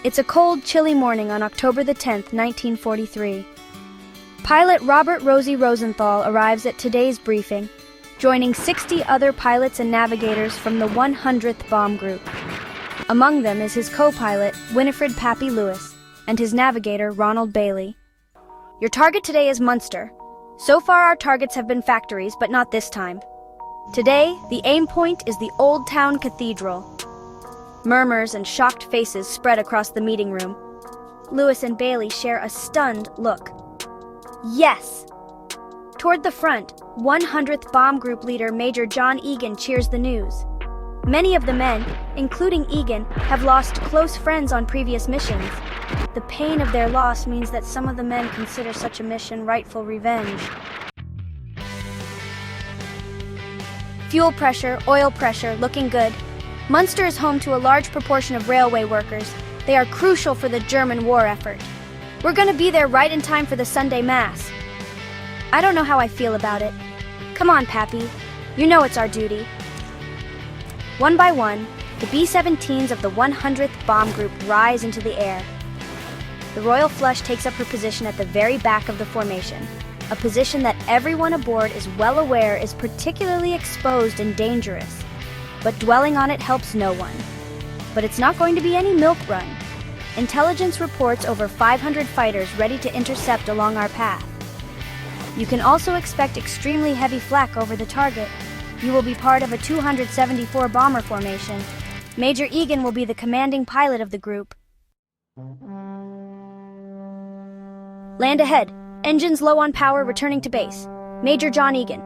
It's a cold, chilly morning on October the 10th, 1943. Pilot Robert Rosie Rosenthal arrives at today's briefing, joining 60 other pilots and navigators from the 100th Bomb Group. Among them is his co-pilot, Winifred "Pappy" Lewis, and his navigator, Ronald Bailey. Your target today is Münster. So far our targets have been factories, but not this time. Today, the aim point is the Old Town Cathedral. Murmurs and shocked faces spread across the meeting room. Lewis and Bailey share a stunned look. Yes! Toward the front, 100th Bomb Group leader Major John Egan cheers the news. Many of the men, including Egan, have lost close friends on previous missions. The pain of their loss means that some of the men consider such a mission rightful revenge. Fuel pressure, oil pressure, looking good. Münster is home to a large proportion of railway workers. They are crucial for the German war effort. We're gonna be there right in time for the Sunday Mass. I don't know how I feel about it. Come on, Pappy. You know it's our duty. One by one, the B-17s of the 100th Bomb Group rise into the air. The Royal Flush takes up her position at the very back of the formation, a position that everyone aboard is well aware is particularly exposed and dangerous. But dwelling on it helps no one. But it's not going to be any milk run. Intelligence reports over 500 fighters ready to intercept along our path. You can also expect extremely heavy flak over the target. You will be part of a 274 bomber formation. Major Egan will be the commanding pilot of the group. Land ahead. Engines low on power, returning to base. Major John Egan.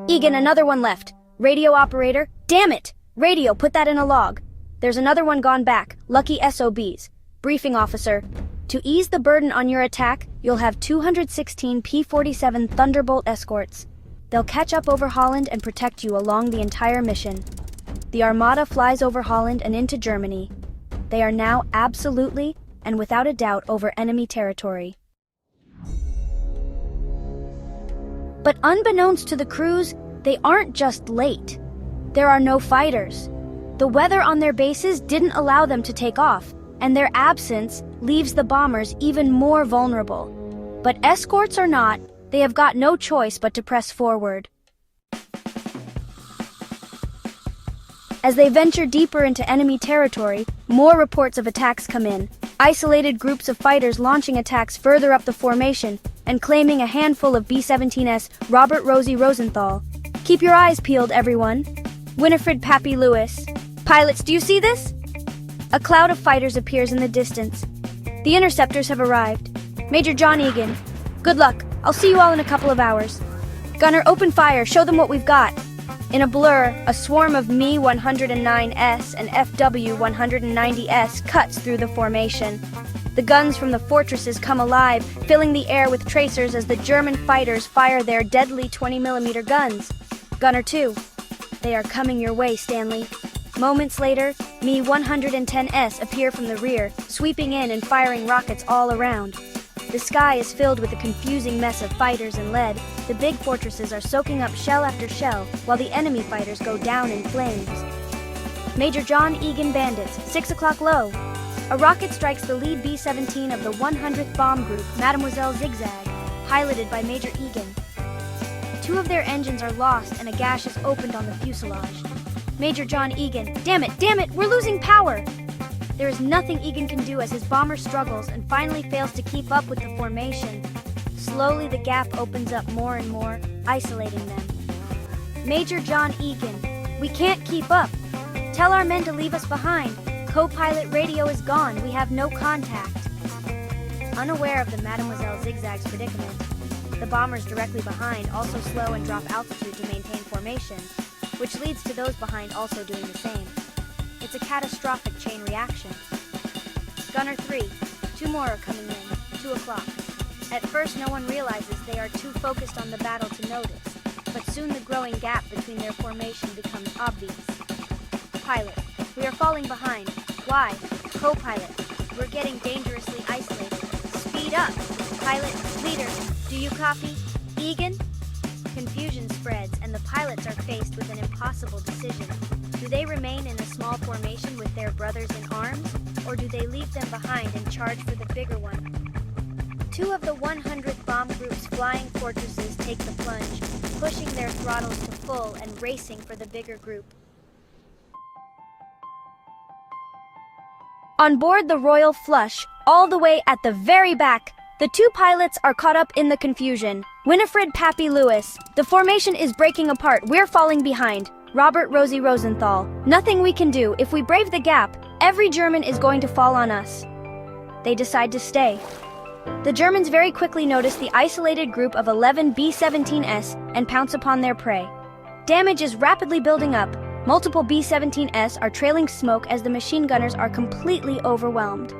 Egan, another one left. Radio operator. Damn it! Radio, put that in a log. There's another one gone back. Lucky SOBs. Briefing officer. To ease the burden on your attack, you'll have 216 P-47 Thunderbolt escorts. They'll catch up over Holland and protect you along the entire mission. The Armada flies over Holland and into Germany. They are now absolutely and without a doubt over enemy territory. But unbeknownst to the crews, they aren't just late. There are no fighters. The weather on their bases didn't allow them to take off, and their absence leaves the bombers even more vulnerable. But escorts or not, they have got no choice but to press forward. As they venture deeper into enemy territory, more reports of attacks come in. Isolated groups of fighters launching attacks further up the formation and claiming a handful of B-17s Robert Rosie Rosenthal. Keep your eyes peeled, everyone. Winifred "Pappy" Lewis. Pilots, do you see this? A cloud of fighters appears in the distance. The interceptors have arrived. Major John Egan. Good luck. I'll see you all in a couple of hours. Gunner, open fire. Show them what we've got. In a blur, a swarm of Me-109S and FW-190S cuts through the formation. The guns from the fortresses come alive, filling the air with tracers as the German fighters fire their deadly 20mm guns. Gunner 2. They are coming your way, Stanley. Moments later, Me-110S appear from the rear, sweeping in and firing rockets all around. The sky is filled with a confusing mess of fighters and lead. The big fortresses are soaking up shell after shell, while the enemy fighters go down in flames. Major John Egan Bandits, 6 o'clock low. A rocket strikes the lead B-17 of the 100th Bomb Group, Mademoiselle Zigzag, piloted by Major Egan. 2 of their engines are lost and a gash is opened on the fuselage. Major John Egan, damn it, we're losing power! There is nothing Egan can do as his bomber struggles and finally fails to keep up with the formation. Slowly the gap opens up more and more, isolating them. Major John Egan, we can't keep up. Tell our men to leave us behind. Co-pilot radio is gone, we have no contact. Unaware of the Mademoiselle Zigzag's predicament, the bombers directly behind also slow and drop altitude to maintain formation, which leads to those behind also doing the same. It's a catastrophic chain reaction. Gunner 3, 2 more are coming in, 2 o'clock. At first no one realizes they are too focused on the battle to notice, but soon the growing gap between their formation becomes obvious. Pilot, we are falling behind. Why? Co-pilot, we're getting dangerously isolated. Speed up! Pilot, leader, do you copy? Egan? Confusion spreads and the pilots are faced with an impossible decision. Do they remain in a small formation with their brothers in arms, or do they leave them behind and charge for the bigger one? Two of the 100th bomb group's flying fortresses take the plunge, pushing their throttles to full and racing for the bigger group. On board the Royal Flush, all the way at the very back, the two pilots are caught up in the confusion. Winifred Pappy Lewis, the formation is breaking apart, we're falling behind. Robert Rosie Rosenthal, nothing we can do, if we brave the gap, every German is going to fall on us. They decide to stay. The Germans very quickly notice the isolated group of 11 B-17s and pounce upon their prey. Damage is rapidly building up. Multiple B-17s are trailing smoke as the machine gunners are completely overwhelmed.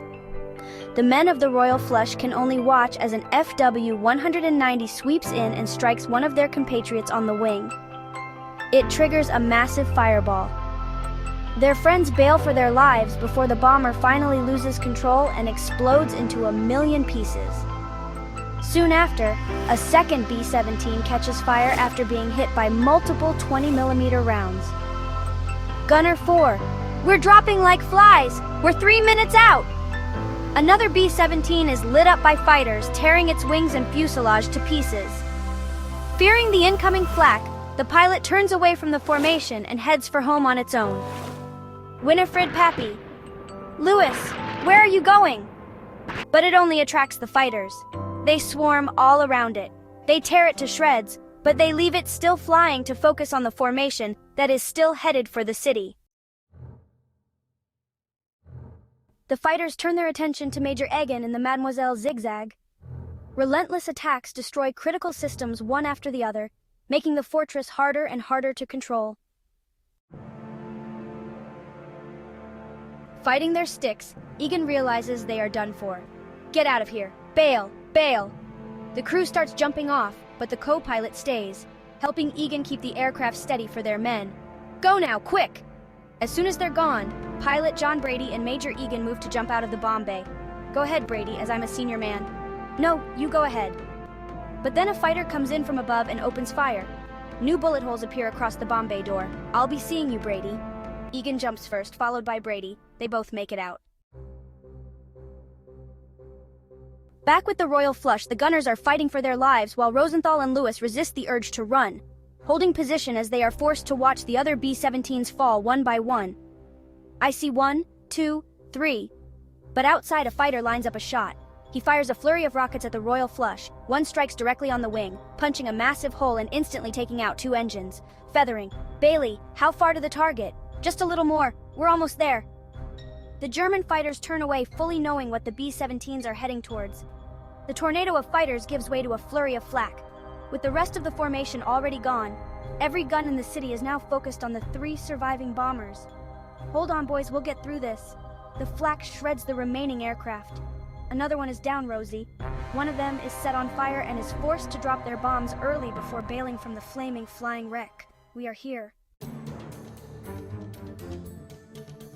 The men of the Royal Flush can only watch as an FW-190 sweeps in and strikes one of their compatriots on the wing. It triggers a massive fireball. Their friends bail for their lives before the bomber finally loses control and explodes into a million pieces. Soon after, a second B-17 catches fire after being hit by multiple 20mm rounds. Gunner 4, we're dropping like flies. We're 3 minutes out. Another B-17 is lit up by fighters, tearing its wings and fuselage to pieces. Fearing the incoming flak, the pilot turns away from the formation and heads for home on its own. Winifred Pappy, Lewis, where are you going? But it only attracts the fighters. They swarm all around it. They tear it to shreds, but they leave it still flying to focus on the formation that is still headed for the city. The fighters turn their attention to Major Egan and the Mademoiselle Zigzag. Relentless attacks destroy critical systems one after the other, making the fortress harder and harder to control. Fighting their sticks, Egan realizes they are done for. Get out of here. Bail! Bail! The crew starts jumping off, but the co-pilot stays, helping Egan keep the aircraft steady for their men. Go now, quick! As soon as they're gone, pilot John Brady and Major Egan move to jump out of the bomb bay. Go ahead, Brady, as I'm a senior man. No, you go ahead. But then a fighter comes in from above and opens fire. New bullet holes appear across the bomb bay door. I'll be seeing you, Brady. Egan jumps first, followed by Brady. They both make it out. Back with the Royal Flush, the gunners are fighting for their lives while Rosenthal and Lewis resist the urge to run, holding position as they are forced to watch the other B-17s fall one by one. I see 1, 2, 3. But outside, a fighter lines up a shot. He fires a flurry of rockets at the Royal Flush. One strikes directly on the wing, punching a massive hole and instantly taking out 2 engines. Feathering. Bailey, how far to the target? Just a little more. We're almost there. The German fighters turn away, fully knowing what the B-17s are heading towards. The tornado of fighters gives way to a flurry of flak. With the rest of the formation already gone, every gun in the city is now focused on the 3 surviving bombers. Hold on, boys, we'll get through this. The flak shreds the remaining aircraft. Another one is down, Rosie. One of them is set on fire and is forced to drop their bombs early before bailing from the flaming flying wreck. We are here.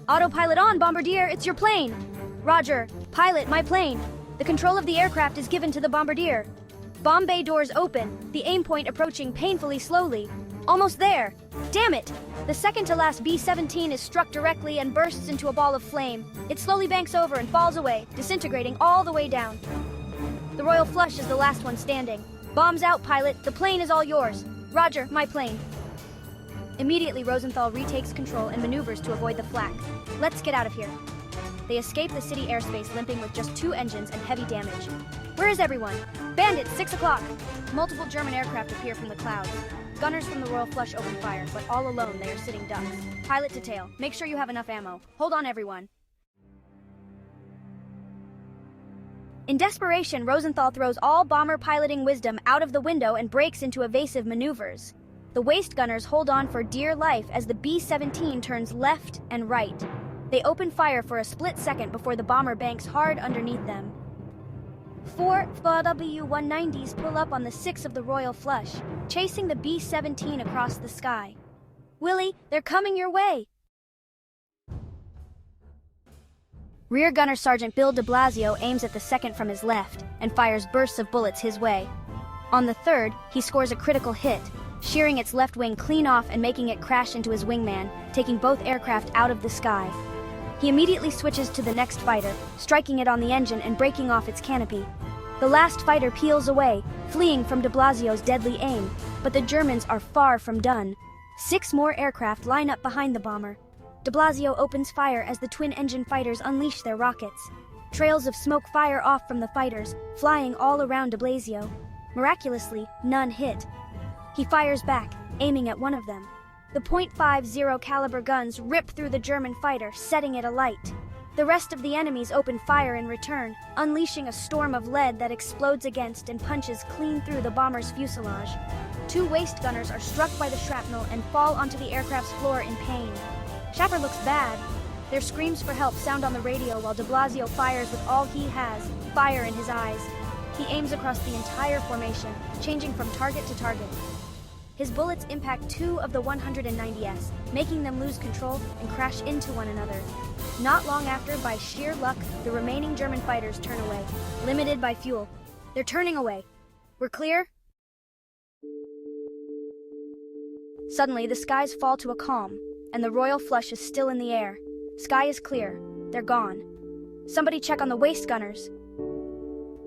Autopilot on, Bombardier, it's your plane. Roger, pilot, my plane. The control of the aircraft is given to the Bombardier. Bomb bay doors open, the aim point approaching painfully slowly. Almost there. Damn it! The second to last B-17 is struck directly and bursts into a ball of flame. It slowly banks over and falls away, disintegrating all the way down. The Royal Flush is the last one standing. Bombs out, pilot. The plane is all yours. Roger, my plane. Immediately, Rosenthal retakes control and maneuvers to avoid the flak. Let's get out of here. They escape the city airspace limping with just 2 engines and heavy damage. Where is everyone? Bandits, 6 o'clock. Multiple German aircraft appear from the clouds. Gunners from the Royal Flush open fire, but all alone they are sitting ducks. Pilot to tail. Make sure you have enough ammo. Hold on, everyone. In desperation, Rosenthal throws all bomber piloting wisdom out of the window and breaks into evasive maneuvers. The waist gunners hold on for dear life as the B-17 turns left and right. They open fire for a split second before the bomber banks hard underneath them. 4 FW-190s pull up on the 6 of the Royal Flush, chasing the B-17 across the sky. Willie, they're coming your way! Rear Gunner Sergeant Bill de Blasio aims at the second from his left and fires bursts of bullets his way. On the third, he scores a critical hit, shearing its left wing clean off and making it crash into his wingman, taking both aircraft out of the sky. He immediately switches to the next fighter, striking it on the engine and breaking off its canopy. The last fighter peels away, fleeing from de Blasio's deadly aim, but the Germans are far from done. 6 more aircraft line up behind the bomber. De Blasio opens fire as the twin-engine fighters unleash their rockets. Trails of smoke fire off from the fighters, flying all around de Blasio. Miraculously, none hit. He fires back, aiming at one of them. The .50 caliber guns rip through the German fighter, setting it alight. The rest of the enemies open fire in return, unleashing a storm of lead that explodes against and punches clean through the bomber's fuselage. 2 waist gunners are struck by the shrapnel and fall onto the aircraft's floor in pain. Schaffer looks bad. Their screams for help sound on the radio while de Blasio fires with all he has, fire in his eyes. He aims across the entire formation, changing from target to target. His bullets impact 2 of the 190s, making them lose control and crash into one another. Not long after, by sheer luck, the remaining German fighters turn away, limited by fuel. They're turning away. We're clear? Suddenly, the skies fall to a calm, and the royal flush is still in the air. Sky is clear. They're gone. Somebody check on the waist gunners.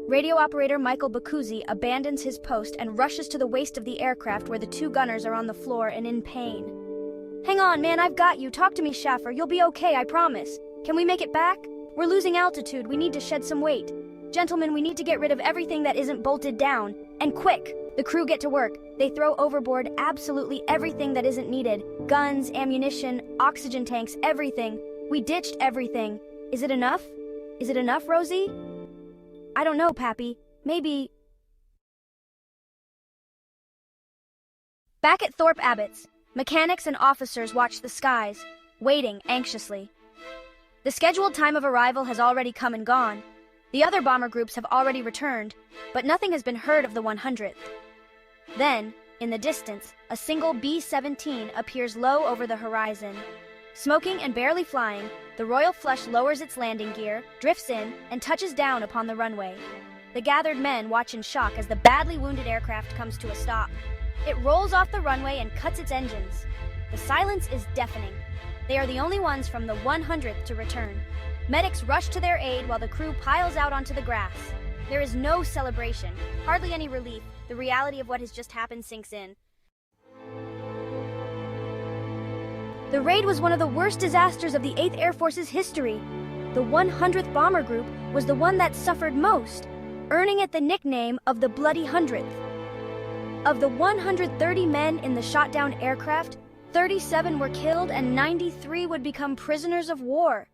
Radio operator Michael Bacuzzi abandons his post and rushes to the waist of the aircraft where the 2 gunners are on the floor and in pain. Hang on, man, I've got you. Talk to me, Schaffer. You'll be okay, I promise. Can we make it back? We're losing altitude. We need to shed some weight. Gentlemen, we need to get rid of everything that isn't bolted down. And quick! The crew get to work. They throw overboard absolutely everything that isn't needed. Guns, ammunition, oxygen tanks, everything. We ditched everything. Is it enough? Is it enough, Rosie? I don't know, Pappy. Maybe... Back at Thorpe Abbott's, mechanics and officers watch the skies, waiting anxiously. The scheduled time of arrival has already come and gone. The other bomber groups have already returned, but nothing has been heard of the 100th. Then, in the distance, a single B-17 appears low over the horizon. Smoking and barely flying, the Royal Flush lowers its landing gear, drifts in, and touches down upon the runway. The gathered men watch in shock as the badly wounded aircraft comes to a stop. It rolls off the runway and cuts its engines. The silence is deafening. They are the only ones from the 100th to return. Medics rush to their aid while the crew piles out onto the grass. There is no celebration, hardly any relief. The reality of what has just happened sinks in. The raid was one of the worst disasters of the 8th Air Force's history. The 100th Bomber Group was the one that suffered most, earning it the nickname of the Bloody Hundredth. Of the 130 men in the shot-down aircraft, 37 were killed and 93 would become prisoners of war.